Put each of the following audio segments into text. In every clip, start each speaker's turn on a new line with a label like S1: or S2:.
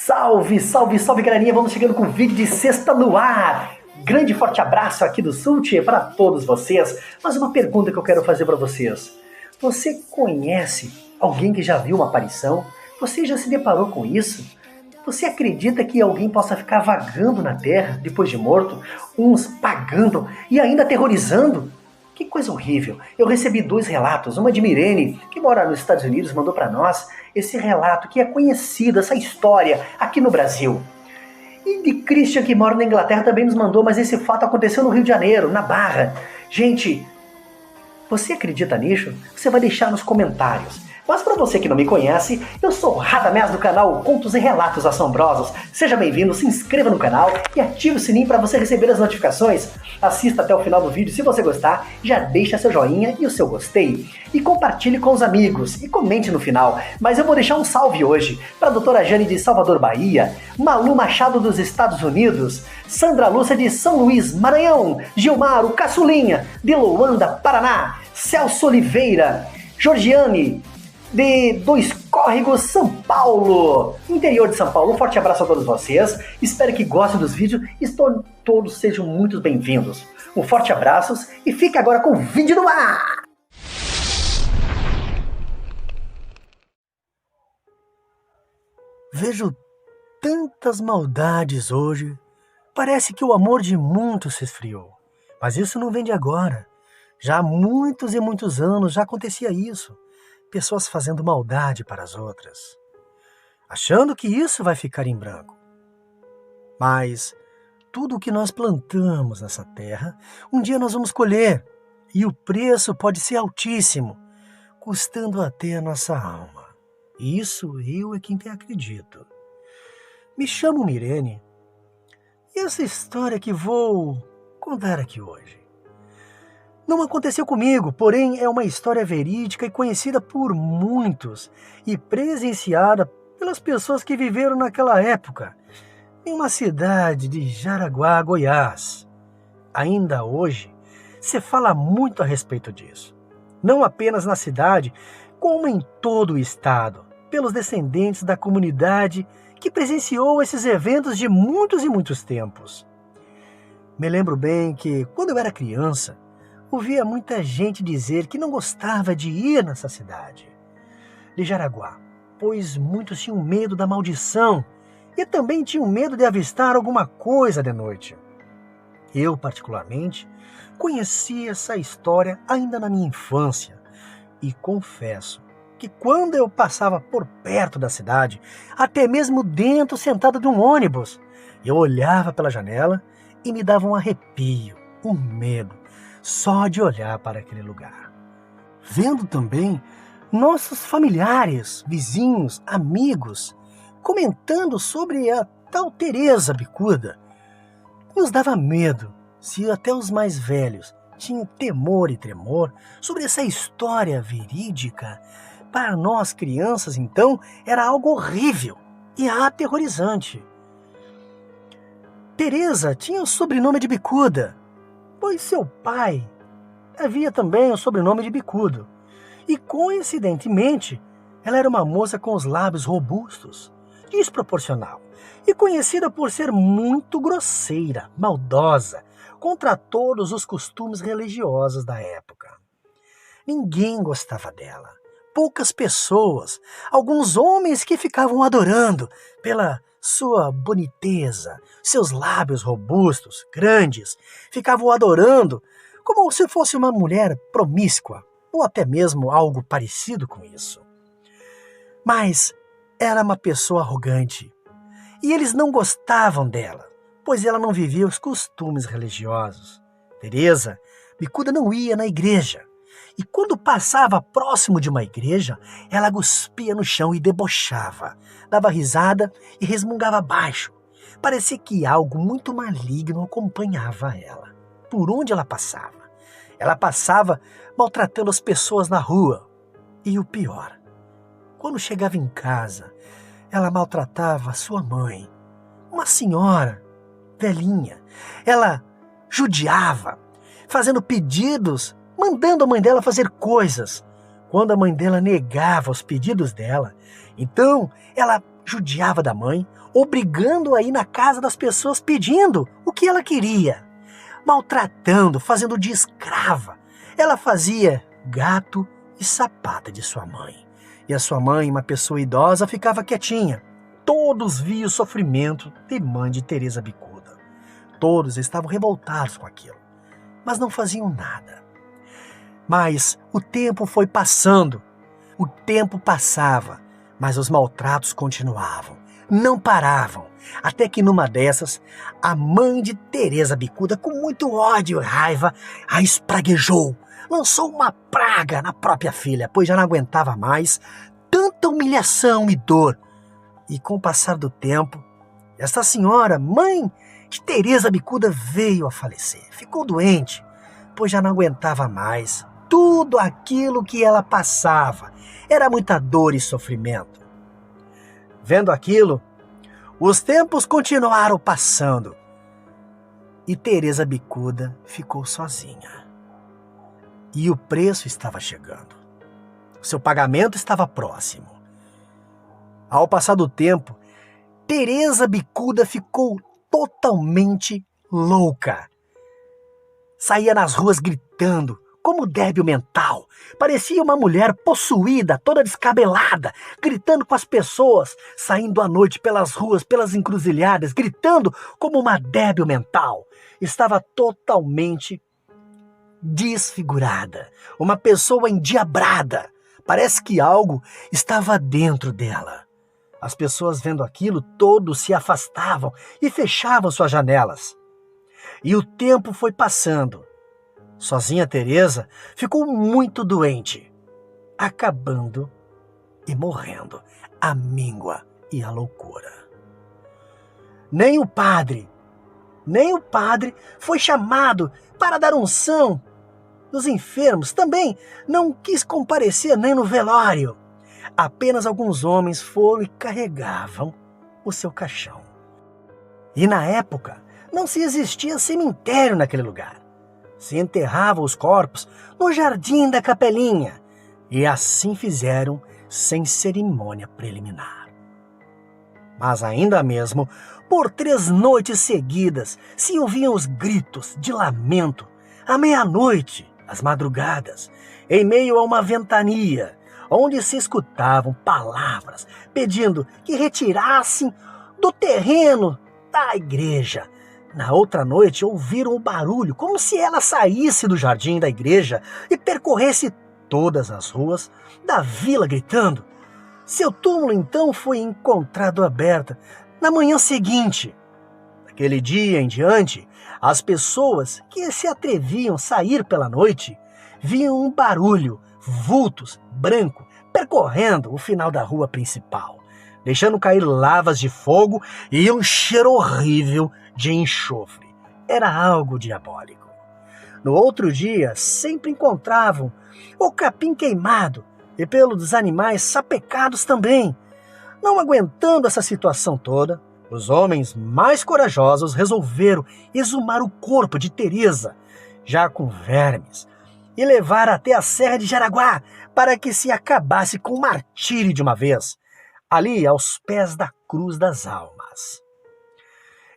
S1: Salve, salve, salve, galerinha! Vamos chegando com o vídeo de sexta no ar! Grande forte abraço aqui do Sult para todos vocês. Mas uma pergunta que eu quero fazer para vocês. Você conhece alguém que já viu uma aparição? Você já se deparou com isso? Você acredita que alguém possa ficar vagando na Terra depois de morto? Uns pagando e ainda aterrorizando? Que coisa horrível. Eu recebi 2 relatos. Uma de Mirene, que mora nos Estados Unidos, mandou para nós esse relato que é conhecido, essa história aqui no Brasil. E de Christian, que mora na Inglaterra, também nos mandou, mas esse fato aconteceu no Rio de Janeiro, na Barra. Gente, você acredita nisso? Você vai deixar nos comentários. Mas para você que não me conhece, eu sou o Radamés do canal Contos e Relatos Assombrosos. Seja bem-vindo, se inscreva no canal e ative o sininho para você receber as notificações. Assista até o final do vídeo se você gostar, já deixa seu joinha e o seu gostei. E compartilhe com os amigos e comente no final. Mas eu vou deixar um salve hoje para a doutora Jane de Salvador, Bahia, Malu Machado dos Estados Unidos, Sandra Lúcia de São Luís, Maranhão, Gilmar, o Caçulinha, de Loanda, Paraná, Celso Oliveira, Georgiane, de Dois Córregos, São Paulo, interior de São Paulo. Um forte abraço a todos vocês, espero que gostem dos vídeos e todos sejam muito bem-vindos. Um forte abraço e fique agora com o vídeo no ar! Vejo tantas maldades hoje, parece que o amor de muitos se esfriou, mas isso não vem de agora, já há muitos e muitos anos já acontecia isso. Pessoas fazendo maldade para as outras, achando que isso vai ficar em branco. Mas tudo o que nós plantamos nessa terra, um dia nós vamos colher, e o preço pode ser altíssimo, custando até a nossa alma. Isso eu é quem acredito. Me chamo Mirene, e essa história que vou contar aqui hoje não aconteceu comigo, porém é uma história verídica e conhecida por muitos e presenciada pelas pessoas que viveram naquela época, em uma cidade de Jaraguá, Goiás. Ainda hoje, se fala muito a respeito disso, não apenas na cidade, como em todo o estado, pelos descendentes da comunidade que presenciou esses eventos de muitos e muitos tempos. Me lembro bem que, quando eu era criança, ouvia muita gente dizer que não gostava de ir nessa cidade de Jaraguá, pois muitos tinham medo da maldição e também tinham medo de avistar alguma coisa de noite. Eu, particularmente, conheci essa história ainda na minha infância e confesso que quando eu passava por perto da cidade, até mesmo dentro sentado de um ônibus, eu olhava pela janela e me dava um arrepio, um medo, só de olhar para aquele lugar. Vendo também nossos familiares, vizinhos, amigos, comentando sobre a tal Teresa Bicuda, nos dava medo, se até os mais velhos tinham temor e tremor sobre essa história verídica. Para nós crianças, então, era algo horrível e aterrorizante. Teresa tinha o sobrenome de Bicuda, pois seu pai havia também o sobrenome de Bicudo. E, coincidentemente, ela era uma moça com os lábios robustos, desproporcional, e conhecida por ser muito grosseira, maldosa, contra todos os costumes religiosos da época. Ninguém gostava dela. Poucas pessoas, alguns homens que ficavam adorando pela sua boniteza, seus lábios robustos, grandes, ficavam adorando como se fosse uma mulher promíscua, ou até mesmo algo parecido com isso. Mas era uma pessoa arrogante, e eles não gostavam dela, pois ela não vivia os costumes religiosos. Teresa Bicuda não ia na igreja, e quando passava próximo de uma igreja, ela cuspia no chão e debochava, dava risada e resmungava baixo. Parecia que algo muito maligno acompanhava ela, por onde ela passava. Ela passava maltratando as pessoas na rua. E o pior, quando chegava em casa, ela maltratava a sua mãe, uma senhora velhinha. Ela judiava, fazendo pedidos, mandando a mãe dela fazer coisas. Quando a mãe dela negava os pedidos dela, então ela judiava da mãe, obrigando-a a ir na casa das pessoas pedindo o que ela queria, maltratando, fazendo de escrava. Ela fazia gato e sapata de sua mãe. E a sua mãe, uma pessoa idosa, ficava quietinha. Todos viam o sofrimento de mãe de Teresa Bicuda. Todos estavam revoltados com aquilo, mas não faziam nada. Mas o tempo foi passando. O tempo passava, mas os maltratos continuavam. Não paravam. Até que numa dessas, a mãe de Teresa Bicuda, com muito ódio e raiva, a espraguejou. Lançou uma praga na própria filha, pois já não aguentava mais tanta humilhação e dor. E com o passar do tempo, esta senhora, mãe de Teresa Bicuda, veio a falecer. Ficou doente, pois já não aguentava mais tudo aquilo que ela passava. Era muita dor e sofrimento. Vendo aquilo, os tempos continuaram passando e Teresa Bicuda ficou sozinha. E o preço estava chegando. O seu pagamento estava próximo. Ao passar do tempo, Teresa Bicuda ficou totalmente louca. Saía nas ruas gritando, como débil mental. Parecia uma mulher possuída, toda descabelada, gritando com as pessoas, saindo à noite pelas ruas, pelas encruzilhadas, gritando como uma débil mental. Estava totalmente desfigurada, uma pessoa endiabrada. Parece que algo estava dentro dela. As pessoas vendo aquilo, todos se afastavam e fechavam suas janelas. E o tempo foi passando. Sozinha Teresa ficou muito doente, acabando e morrendo, a míngua e a loucura. Nem o padre foi chamado para dar unção dos enfermos, também não quis comparecer nem no velório. Apenas alguns homens foram e carregavam o seu caixão. E na época não se existia cemitério naquele lugar. Se enterravam os corpos no jardim da capelinha, e assim fizeram sem cerimônia preliminar. Mas ainda mesmo, por 3 noites seguidas, se ouviam os gritos de lamento, à meia-noite, às madrugadas, em meio a uma ventania, onde se escutavam palavras pedindo que retirassem do terreno da igreja. Na outra noite ouviram o barulho, como se ela saísse do jardim da igreja e percorresse todas as ruas da vila gritando. Seu túmulo então foi encontrado aberto na manhã seguinte. Daquele dia em diante, as pessoas que se atreviam a sair pela noite viam um barulho, vultos, branco, percorrendo o final da rua principal, deixando cair lavas de fogo e um cheiro horrível de enxofre. Era algo diabólico. No outro dia, sempre encontravam o capim queimado e pelo dos animais sapecados também. Não aguentando essa situação toda, os homens mais corajosos resolveram exumar o corpo de Teresa, já com vermes, e levar até a Serra de Jaraguá para que se acabasse com o martírio de uma vez, ali aos pés da Cruz das Almas.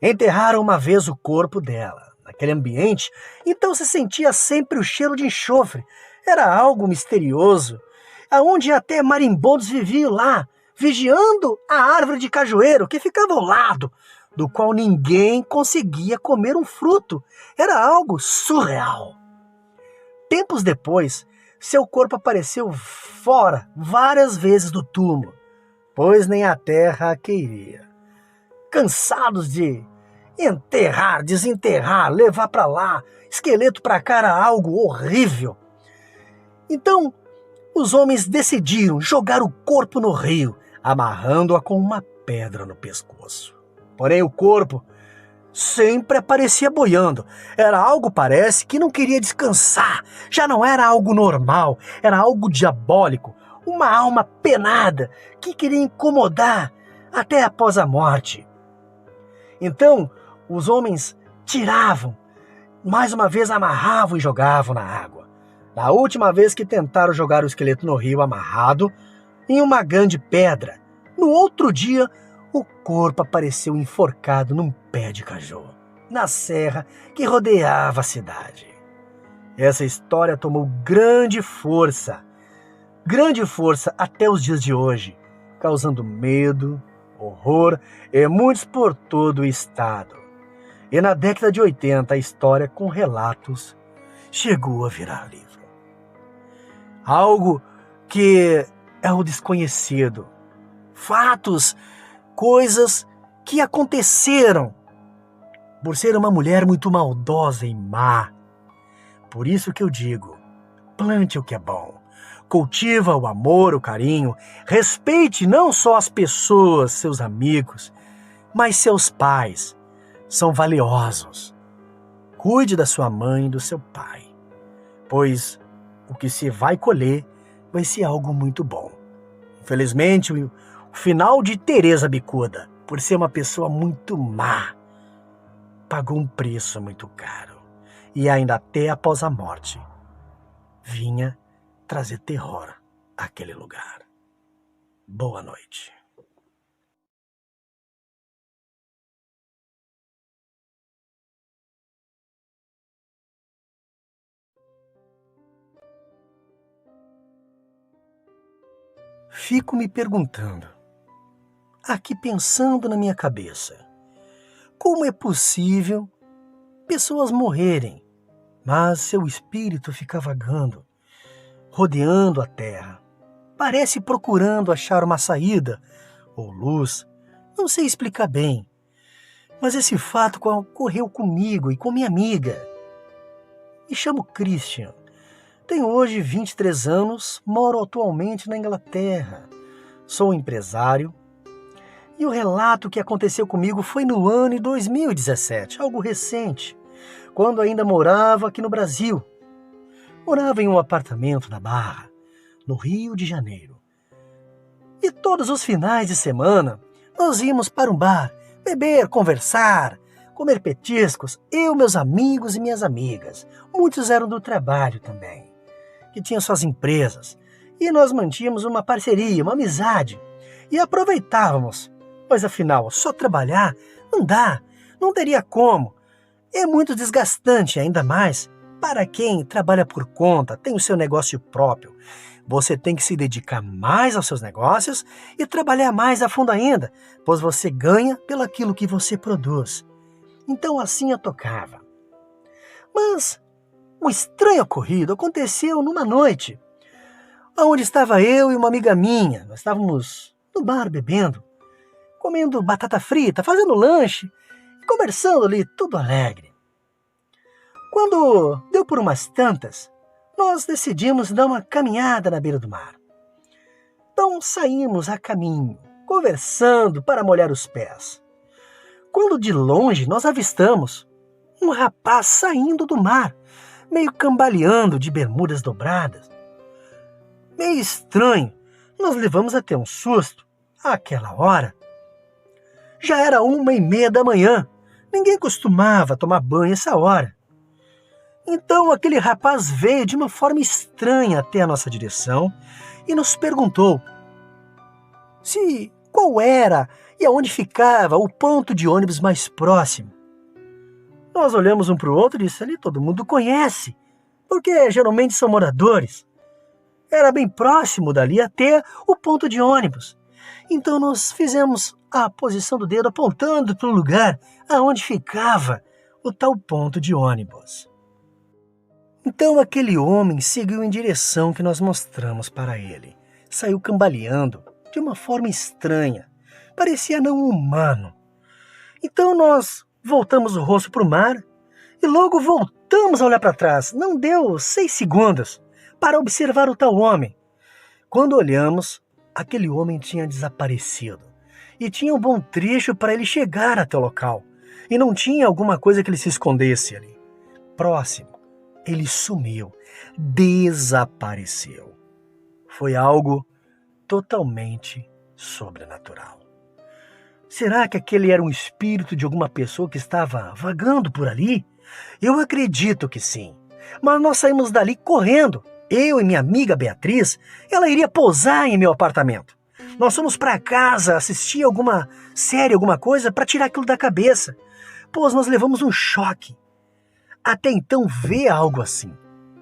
S1: Enterraram uma vez o corpo dela. Naquele ambiente, então se sentia sempre o cheiro de enxofre. Era algo misterioso, aonde até marimbondos viviam lá, vigiando a árvore de cajueiro que ficava ao lado, do qual ninguém conseguia comer um fruto. Era algo surreal. Tempos depois, seu corpo apareceu fora várias vezes do túmulo, pois nem a terra a queria. Cansados de enterrar, desenterrar, levar para lá, esqueleto para cá, era algo horrível. Então, os homens decidiram jogar o corpo no rio, amarrando-a com uma pedra no pescoço. Porém, o corpo sempre aparecia boiando. Era algo, parece, que não queria descansar. Já não era algo normal, era algo diabólico. Uma alma penada que queria incomodar até após a morte. Então, os homens tiravam, mais uma vez amarravam e jogavam na água. Na última vez que tentaram jogar o esqueleto no rio amarrado em uma grande pedra, No outro dia, o corpo apareceu enforcado num pé de caju, na serra que rodeava a cidade. Essa história tomou grande força até os dias de hoje, causando medo, horror e muitos por todo o estado. E na década de 80, a história com relatos chegou a virar livro. Algo que é o desconhecido. Fatos, coisas que aconteceram por ser uma mulher muito maldosa e má. Por isso que eu digo, plante o que é bom. Cultiva o amor, o carinho. Respeite não só as pessoas, seus amigos, mas seus pais. São valiosos. Cuide da sua mãe e do seu pai, pois o que se vai colher vai ser algo muito bom. Infelizmente, o final de Teresa Bicuda, por ser uma pessoa muito má, pagou um preço muito caro. E ainda até após a morte, vinha trazer terror àquele lugar. Boa noite. Fico me perguntando, aqui pensando na minha cabeça, como é possível pessoas morrerem, mas seu espírito fica vagando, rodeando a terra, parece procurando achar uma saída ou luz, não sei explicar bem, mas esse fato ocorreu comigo e com minha amiga. Me chamo Christian. Tenho hoje 23 anos, moro atualmente na Inglaterra. Sou empresário e o relato que aconteceu comigo foi no ano de 2017, algo recente, quando ainda morava aqui no Brasil. Morava em um apartamento na Barra, no Rio de Janeiro. E todos os finais de semana nós íamos para um bar, beber, conversar, comer petiscos, eu, meus amigos e minhas amigas. Muitos eram do trabalho também, que tinham suas empresas, e nós mantínhamos uma parceria, uma amizade, e aproveitávamos, pois afinal, só trabalhar não dá, não teria como. É muito desgastante, ainda mais para quem trabalha por conta, tem o seu negócio próprio. Você tem que se dedicar mais aos seus negócios e trabalhar mais a fundo ainda, pois você ganha pelaquilo que você produz. Então assim eu tocava. Mas um estranho ocorrido aconteceu numa noite, onde estava eu e uma amiga minha. Nós estávamos no bar bebendo, comendo batata frita, fazendo lanche e conversando ali, tudo alegre. Quando deu por umas tantas, nós decidimos dar uma caminhada na beira do mar. Então saímos a caminho, conversando para molhar os pés. Quando de longe nós avistamos um rapaz saindo do mar, meio cambaleando de bermudas dobradas. Meio estranho, nós levamos até um susto. Àquela hora, já era 1h30 da manhã. Ninguém costumava tomar banho essa hora. Então aquele rapaz veio de uma forma estranha até a nossa direção e nos perguntou qual era e aonde ficava o ponto de ônibus mais próximo. Nós olhamos um para o outro e disse, ali todo mundo conhece, porque geralmente são moradores. Era bem próximo dali até o ponto de ônibus. Então nós fizemos a posição do dedo apontando para o lugar aonde ficava o tal ponto de ônibus. Então aquele homem seguiu em direção que nós mostramos para ele. Saiu cambaleando de uma forma estranha. Parecia não humano. Então nós voltamos o rosto para o mar e logo voltamos a olhar para trás. Não deu 6 segundos para observar o tal homem. Quando olhamos, aquele homem tinha desaparecido. E tinha um bom trecho para ele chegar até o local. E não tinha alguma coisa que ele se escondesse ali. Próximo. Ele sumiu, desapareceu. Foi algo totalmente sobrenatural. Será que aquele era um espírito de alguma pessoa que estava vagando por ali? Eu acredito que sim. Mas nós saímos dali correndo. Eu e minha amiga Beatriz, ela iria pousar em meu apartamento. Nós fomos para casa assistir alguma série, alguma coisa, para tirar aquilo da cabeça, pois nós levamos um choque. Até então, ver algo assim,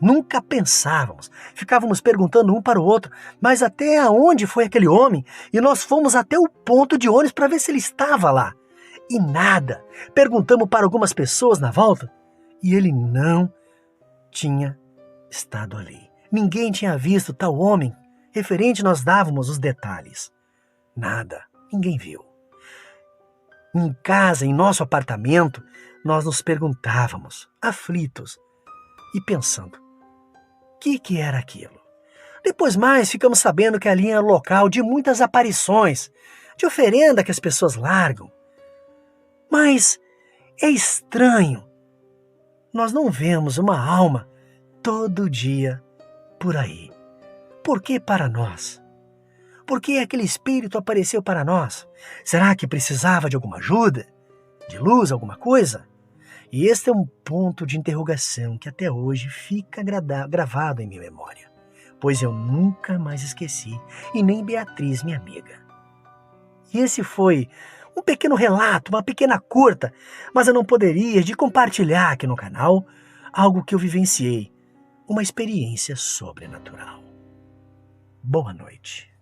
S1: nunca pensávamos. Ficávamos perguntando um para o outro, mas até aonde foi aquele homem? E nós fomos até o ponto de ônibus para ver se ele estava lá. E nada. Perguntamos para algumas pessoas na volta e ele não tinha estado ali. Ninguém tinha visto tal homem. Referente, nós dávamos os detalhes. Nada. Ninguém viu. Em casa, em nosso apartamento, nós nos perguntávamos, aflitos e pensando, o que era aquilo? Depois mais ficamos sabendo que ali era o local de muitas aparições, de oferenda que as pessoas largam. Mas é estranho. Nós não vemos uma alma todo dia por aí. Por que para nós? Por que aquele espírito apareceu para nós? Será que precisava de alguma ajuda? De luz, alguma coisa? E este é um ponto de interrogação que até hoje fica gravado em minha memória, pois eu nunca mais esqueci, e nem Beatriz, minha amiga. E esse foi um pequeno relato, uma pequena curta, mas eu não poderia de compartilhar aqui no canal algo que eu vivenciei, uma experiência sobrenatural. Boa noite.